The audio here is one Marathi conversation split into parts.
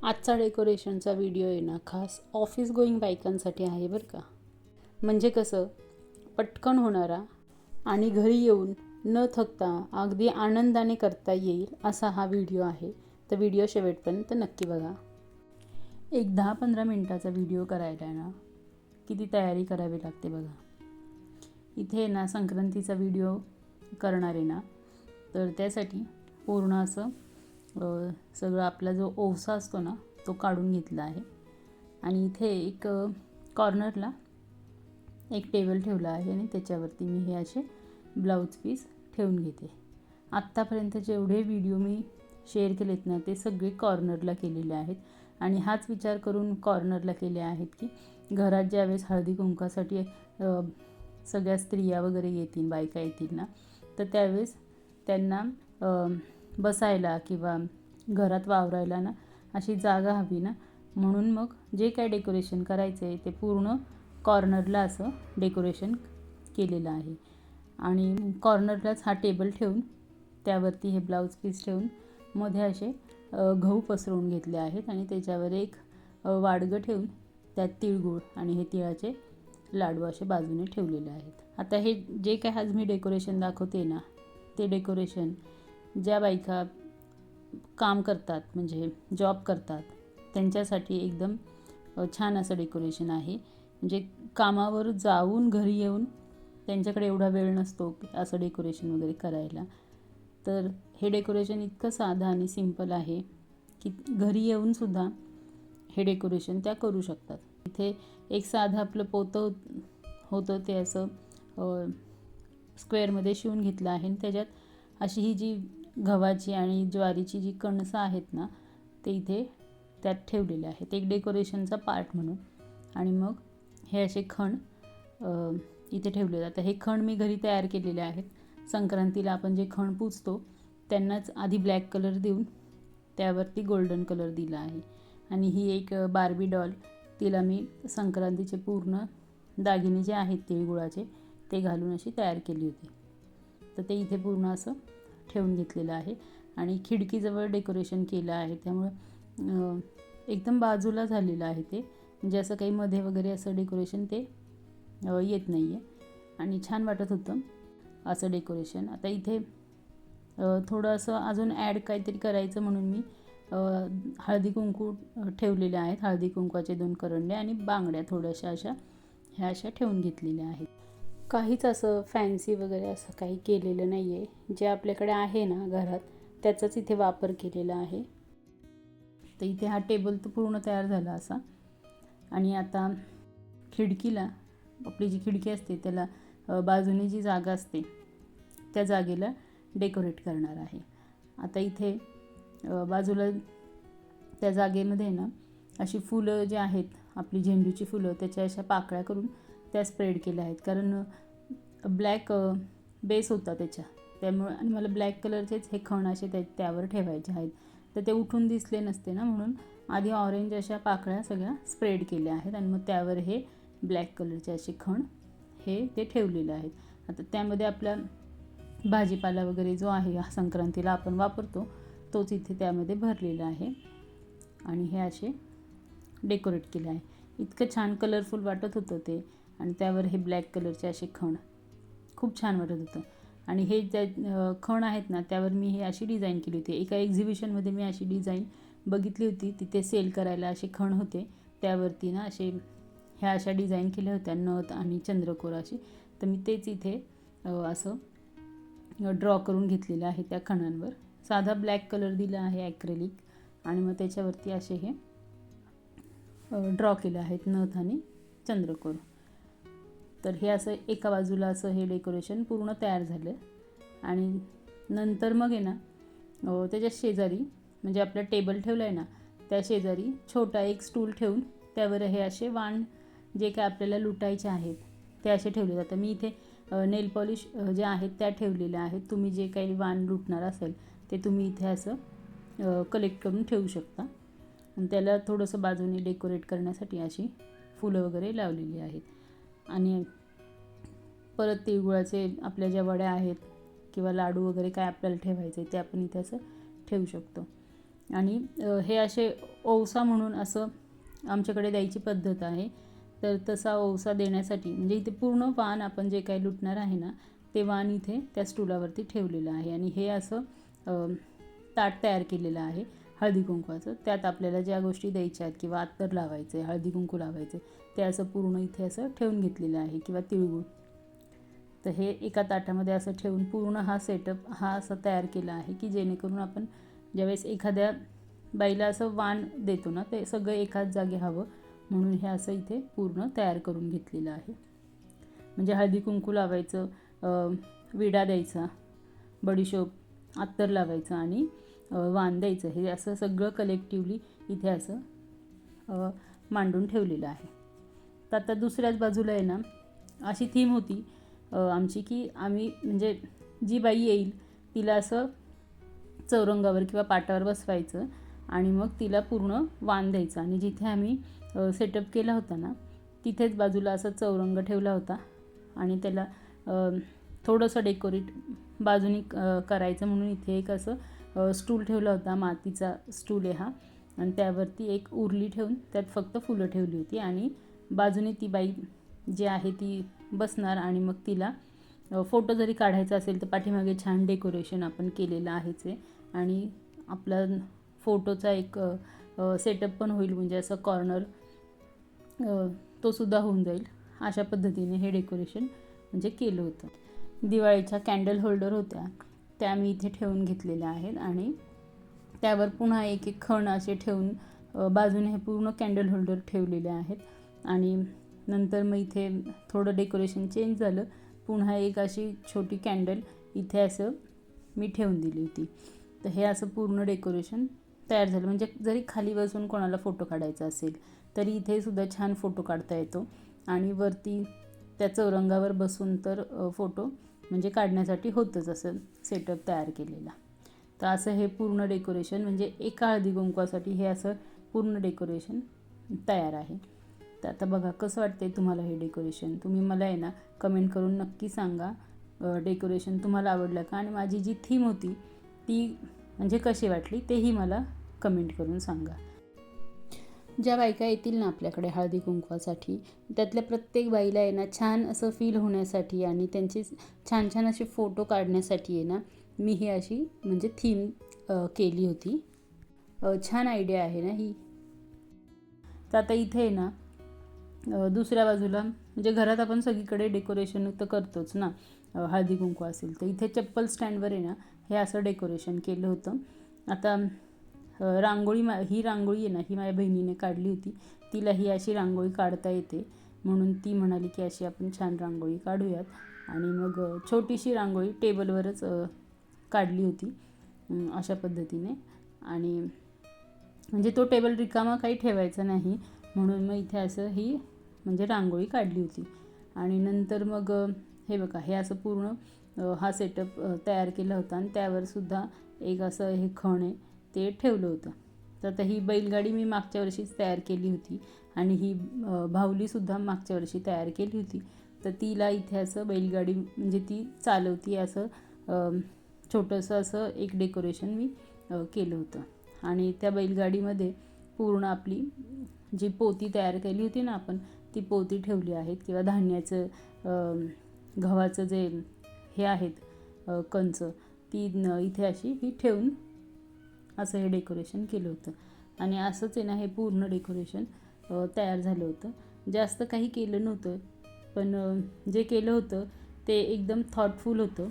आजचा डेकोरेशनचा व्हिडिओ आहे ना, खास ऑफिस गोईंग बायकांसाठी आहे बरं का. म्हणजे कसं पटकन होणारा आणि घरी येऊन न थकता अगदी आनंदाने करता येईल असा हा व्हिडिओ आहे. तर व्हिडिओ शेवटपर्यंत नक्की बघा. एक 10-15 मिनटाचा व्हिडिओ करायला ना किती तयारी करावी लागते बघा. इथे ना संक्रांतीचा व्हिडिओ करणार आहे ना, तर त्यासाठी पूर्ण असं सगळं आपला जो ओवसा असतो ना तो काढून घेतला आहे. आणि इथे एक कॉर्नरला एक टेबल ठेवला आहे आणि त्याच्यावरती मी हे असे ब्लाऊज पीस ठेवून घेते. आत्तापर्यंत जेवढे व्हिडिओ मी शेअर केलेत ना ते सगळे कॉर्नरला केलेले आहेत. आणि हाच विचार करून कॉर्नरला केले आहेत की घरात ज्यावेळेस हळदी कुंकासाठी सगळ्या स्त्रिया वगैरे येतील, बायका येतील ना, तर त्यावेळेस त्यांना बसायला किंवा घरात वावरायला ना अशी जागा हवी ना, म्हणून मग जे काय डेकोरेशन करायचं आहे ते पूर्ण कॉर्नरला असं डेकोरेशन केलेलं आहे. आणि कॉर्नरलाच हा टेबल ठेवून त्यावरती हे ब्लाऊज पीस ठेवून मध्ये असे गहू पसरवून घेतले आहेत आणि त्याच्यावर एक वाडगं ठेवून त्यात तिळगुळ आणि हे तिळाचे लाडू असे बाजूने ठेवलेले आहेत. आता हे जे काय आज मी डेकोरेशन दाखवते ना, ते डेकोरेशन ज्या बायका काम करतात म्हणजे जॉब करतात त्यांच्यासाठी एकदम छान असं डेकोरेशन आहे. म्हणजे कामावर जाऊन घरी येऊन त्यांच्याकडे एवढा वेळ नसतो असं डेकोरेशन वगैरे करायला. तर हे डेकोरेशन इतकं साधं आणि सिंपल आहे की घरी येऊनसुद्धा हे डेकोरेशन त्या करू शकतात. इथे एक साधं आपलं पोतं होतं ते असं स्क्वेअरमध्ये शिवून घेतलं आहे आणि त्याच्यात अशी ही जी गव्हाची आणि ज्वारीची जी कणसं आहेत ना ते इथे त्यात ठेवलेले आहेत एक डेकोरेशनचा पार्ट म्हणून. आणि मग हे असे खण इथे ठेवले जातात. हे खण मी घरी तयार केलेले आहेत. संक्रांतीला आपण जे खण पुजतो त्यांनाच आधी ब्लॅक कलर देऊन त्यावरती गोल्डन कलर दिला आहे. आणि ही एक बार्बी डॉल, तिला मी संक्रांतीचे पूर्ण दागिने जे आहेत तिळगुळाचे ते घालून अशी तयार केली होती. तर ते इथे पूर्ण असं ठेवून घेतलेलं आहे. आणि खिडकीजवळ डेकोरेशन केलं आहे त्यामुळं एकदम बाजूला झालेलं आहे ते. म्हणजे असं काही मध्ये वगैरे असं डेकोरेशन ते येत नाही आहे आणि छान वाटत होतं असं डेकोरेशन. आता इथे थोडं असं अजून ॲड काहीतरी करायचं म्हणून मी हळदी कुंकू ठेवलेले आहेत. हळदी कुंकवाचे 2 करंडे आणि बांगड्या थोड्याशा ह्या अशा ठेवून घेतलेल्या आहेत. काहीच असं फॅन्सी वगैरे असं काही केलेलं नाही आहे. जे आपल्याकडे आहे ना घरात त्याचाच इथे वापर केलेला आहे. तर इथे हा टेबल तर पूर्ण तयार झाला असा. आणि आता खिडकीला आपली जी खिडकी असते त्याला बाजूने जी जागा असते त्या जागेला डेकोरेट करणार आहे. आता इथे बाजूला त्या जागेमध्ये ना अशी फुलं जे आहेत आपली झेंडूची फुलं त्याच्या अशा पाकळ्या करून त्या स्प्रेड केल्या आहेत. कारण ब्लॅक बेस होता त्याच्या त्यामुळे आणि मला ब्लॅक कलरचेच हे खण असे त्यावर ठेवायचे आहेत. तर ते उठून दिसले नसते ना म्हणून आधी ऑरेंज अशा पाकळ्या सगळ्या स्प्रेड केल्या आहेत आणि मग त्यावर हे ब्लॅक कलरचे असे खण हे ते ठेवलेले आहेत. आता त्यामध्ये आपला भाजीपाला वगैरे जो आहे संक्रांतीला आपण वापरतो तोच इथे त्यामध्ये भरलेला आहे. आणि हे असे डेकोरेट केले आहे. इतकं छान कलरफुल वाटत होतं ते. आणि त्यावर हे ब्लॅक कलरचे असे खण खूप छान वाटत होतं. आणि हे ज्या खण आहेत ना त्यावर मी हे अशी डिझाईन केली होती. एका एक्झिबिशनमध्ये मी अशी डिझाईन बघितली होती. तिथे सेल करायला असे खण होते. त्यावरती ना असे ह्या अशा डिझाईन केल्या होत्या नथ आणि चंद्रकोर अशी. तर मी तेच इथे असं ड्रॉ करून घेतलेलं आहे त्या खणांवर. साधा ब्लॅक कलर दिला आहे ॲक्रेलिक आणि मग त्याच्यावरती असे हे ड्रॉ केले आहेत नथ आणि चंद्रकोर. तर हे असं एका बाजूला असं हे डेकोरेशन पूर्ण तयार झालं. आणि नंतर मग आहे ना त्याच्या शेजारी म्हणजे आपला टेबल ठेवला आहे ना त्या शेजारी छोटा एक स्टूल ठेवून त्यावर हे असे वाण जे काय आपल्याला लुटायचे आहेत ते असे ठेवले जातात. मी इथे नेल पॉलिश जे आहेत त्या ठेवलेल्या आहेत. तुम्ही जे काही वाण लुटणार असेल ते तुम्ही इथे असं कलेक्ट करून ठेवू शकता. आणि त्याला थोडंसं बाजूने डेकोरेट करण्यासाठी अशी फुलं वगैरे लावलेली आहेत. आणि परत तिळगुळाचे आपल्या ज्या वड्या आहेत किंवा लाडू वगैरे काय आपल्याला ठेवायचे ते आपण इथे असं ठेवू शकतो. आणि हे असे ओवसा म्हणून असं आमच्याकडे द्यायची पद्धत आहे. तर तसा ओवसा देण्यासाठी म्हणजे इथे पूर्ण वाण आपण जे काही लुटणार आहे ना ते वाण इथे त्या स्टूलावरती ठेवलेलं आहे. आणि हे असं ताट तयार केलेलं आहे हळदी कुंकवाचं. त्यात आपल्याला ज्या गोष्टी द्यायच्या आहेत किंवा अत्तर लावायचे, हळदी कुंकू लावायचे, ते असं पूर्ण इथे असं ठेवून घेतलेलं आहे किंवा तिळगुळ. तर हे एका ताटामध्ये असं ठेवून पूर्ण हा सेटअप हा असा तयार केला आहे की जेणेकरून आपण ज्यावेळेस एखाद्या बाईला असं वाण देतो ना ते सगळं एकाच जागी हवं म्हणून हे असं इथे पूर्ण तयार करून घेतलेलं आहे. म्हणजे हळदी कुंकू लावायचं, विडा द्यायचा, बडीशोप, अत्तर लावायचं आणि वाण द्यायचं, हे असं सगळं कलेक्टिवली इथे असं मांडून ठेवलेलं आहे. तर आता दुसऱ्याच बाजूला आहे ना अशी थीम होती आमची की आम्ही म्हणजे जी बाई येईल तिला असं चौरंगावर किंवा पाटावर बसवायचं आणि मग तिला पूर्ण वाण द्यायचं. आणि जिथे आम्ही सेटअप केला होता ना तिथेच बाजूला असा चौरंग ठेवला होता आणि त्याला थोडंसं डेकोरेट बाजूनी करायचं म्हणून इथे एक असं स्टूल ठेवला होता, मातीचा स्टूल आहे हा. आणि त्यावरती एक उरली ठेवून त्यात फक्त फुलं ठेवली होती आणि बाजूने ती बाई जी आहे ती बसणार आणि मग तिला फोटो जरी काढायचा असेल तर पाठीमागे छान डेकोरेशन आपण केलेलं आहेच आहे. आणि आपला फोटोचा एक सेटअप पण होईल, म्हणजे असं कॉर्नर तो सुद्धा होऊन जाईल. अशा पद्धतीने हे डेकोरेशन म्हणजे केलं होतं. दिवाळीच्या कॅन्डल होल्डर होत्या त्या मी इथे ठेवून घेतलेल्या आहेत आणि त्यावर पुन्हा एक एक खण असे ठेवून बाजूने हे पूर्ण कॅन्डल होल्डर ठेवलेले आहेत. आणि नंतर मग इथे थोडं डेकोरेशन चेंज झालं, पुन्हा एक अशी छोटी कॅन्डल इथे असं मी ठेवून दिली होती. तर हे असं पूर्ण डेकोरेशन तयार झालं. म्हणजे जरी खाली बसून कोणाला फोटो काढायचा असेल तरी इथे सुद्धा छान फोटो काढता येतो. आणि वरती त्या चौरंगावर बसून तर फोटो म्हणजे काढण्यासाठी होतंच असं सेटअप तयार केलेला. तर असं हे पूर्ण डेकोरेशन म्हणजे एका हळदी कुंकवासाठी हे असं पूर्ण डेकोरेशन तयार आहे. तर आता बघा कसं वाटतंय तुम्हाला हे डेकोरेशन. तुम्ही मला आहे ना कमेंट करून नक्की सांगा डेकोरेशन तुम्हाला आवडलं का आणि माझी जी थीम होती ती म्हणजे कशी वाटली तेही मला कमेंट करून सांगा. ज्या बायका येतील ना आपल्याकडे हळदी कुंकवासाठी त्यातल्या प्रत्येक बाईला आहे ना छान असं फील होण्यासाठी आणि त्यांचे छान छान असे फोटो काढण्यासाठी आहे ना मी ही अशी म्हणजे थीम केली होती. छान आयडिया आहे ना ही. तर आता इथे आहे ना दुसऱ्या बाजूला म्हणजे घरात आपण सगळीकडे डेकोरेशन तर करतोच ना हळदी कुंकू असेल तर इथे चप्पल स्टँडवर आहे ना हे असं डेकोरेशन केलं होतं. आता रांगोळी ही रांगोळी आहे ना ही माझ्या बहिणीने काढली होती. तिला ही अशी रांगोळी काढता येते म्हणून ती म्हणाली की अशी आपण छान रांगोळी काढूयात. आणि मग छोटीशी रांगोळी टेबलवरच काढली होती अशा पद्धतीने. आणि म्हणजे तो टेबल रिकामा काही ठेवायचा नाही म्हणून मग इथे असं ही म्हणजे रांगोळी काढली होती. आणि नंतर मग हे बघा हे असं पूर्ण हा सेटअप तयार केला होता आणि त्यावर सुद्धा एक असं हे खण आहे ते ठेवलं होतं. तर आता ही बैलगाडी मी मागच्या वर्षीच तयार केली होती आणि ही बाहुलीसुद्धा मागच्या वर्षी तयार केली होती. तर तिला इथे असं बैलगाडी म्हणजे ती चालवती असं छोटंसं असं एक डेकोरेशन मी केलं होतं. आणि त्या बैलगाडीमध्ये पूर्ण आपली जी पोती तयार केली होती ना आपण ती पोती ठेवली आहेत किंवा धान्याचं गव्हाचं जे हे आहेत कंच ती इथे अशी ही ठेवून असं हे डेकोरेशन केलं होतं. आणि असंच आहे ना हे पूर्ण डेकोरेशन तयार झालं होतं. जास्त काही केलं नव्हतं पण जे केलं होतं ते एकदम थॉटफुल होतं.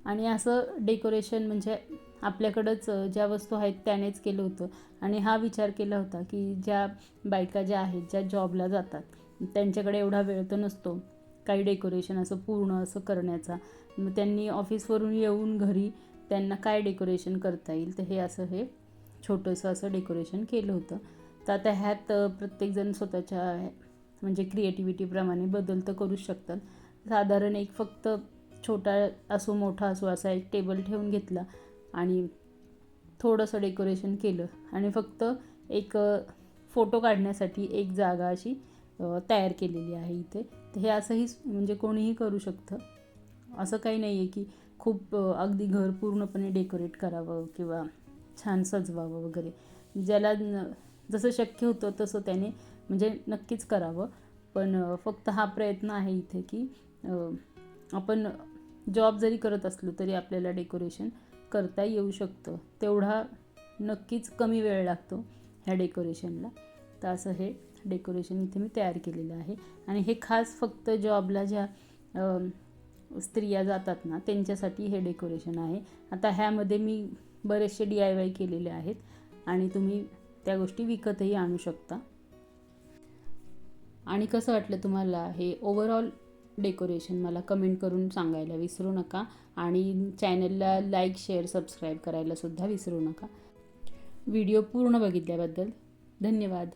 आणि असं डेकोरेशन म्हणजे आपल्याकडंच ज्या वस्तू आहेत त्यानेच केलं होतं. आणि हा विचार केला होता की ज्या बायका ज्या आहेत ज्या जॉबला जातात त्यांच्याकडे एवढा वेळ तर नसतो काही डेकोरेशन असं पूर्ण असं करण्याचा. मग त्यांनी ऑफिसवरून येऊन घरी त्यांना काय डेकोरेशन करता येईल तर हे असं हे छोटंसं असं डेकोरेशन केलं होतं. तर आता ह्यात प्रत्येकजण स्वतःच्या म्हणजे क्रिएटिव्हिटीप्रमाणे बदल तर करूच शकतात. साधारण एक फक्त छोटा असो मोठा असो असा एक टेबल ठेवून घेतला आणि थोडंसं डेकोरेशन केलं आणि फक्त एक फोटो काढण्यासाठी एक जागा अशी तयार केलेली आहे इथे. तर हे असंही म्हणजे कोणीही करू शकतं. असं काही नाही आहे की खूप अगदी घर पूर्णपणे डेकोरेट करावं किंवा छान सजवावं वगैरे. ज्याला जसं शक्य होतं तसं त्याने म्हणजे नक्कीच करावं. पण फक्त हा प्रयत्न आहे इथे की आपण जॉब जरी करत असलो तरी आपल्याला डेकोरेशन करता येऊ शकतं. तेवढा नक्कीच कमी वेळ लागतो ह्या डेकोरेशनला. तर असं हे डेकोरेशन इथे मी तयार केलेलं आहे. आणि हे खास फक्त जॉबला ज्या स्त्रिया जातात ना त्यांच्यासाठी हे डेकोरेशन आहे. आता ह्यामध्ये मी बरेचसे DIY केलेले आहेत आणि तुम्ही त्या गोष्टी विकतही आणू शकता. आणि कसं वाटलं तुम्हाला हे ओव्हरऑल डेकोरेशन मला कमेंट करून सांगायला विसरू नका. आणि चॅनलला लाईक, शेअर, सबस्क्राईब करायला सुद्धा विसरू नका. व्हिडिओ पूर्ण बघितल्याबद्दल धन्यवाद.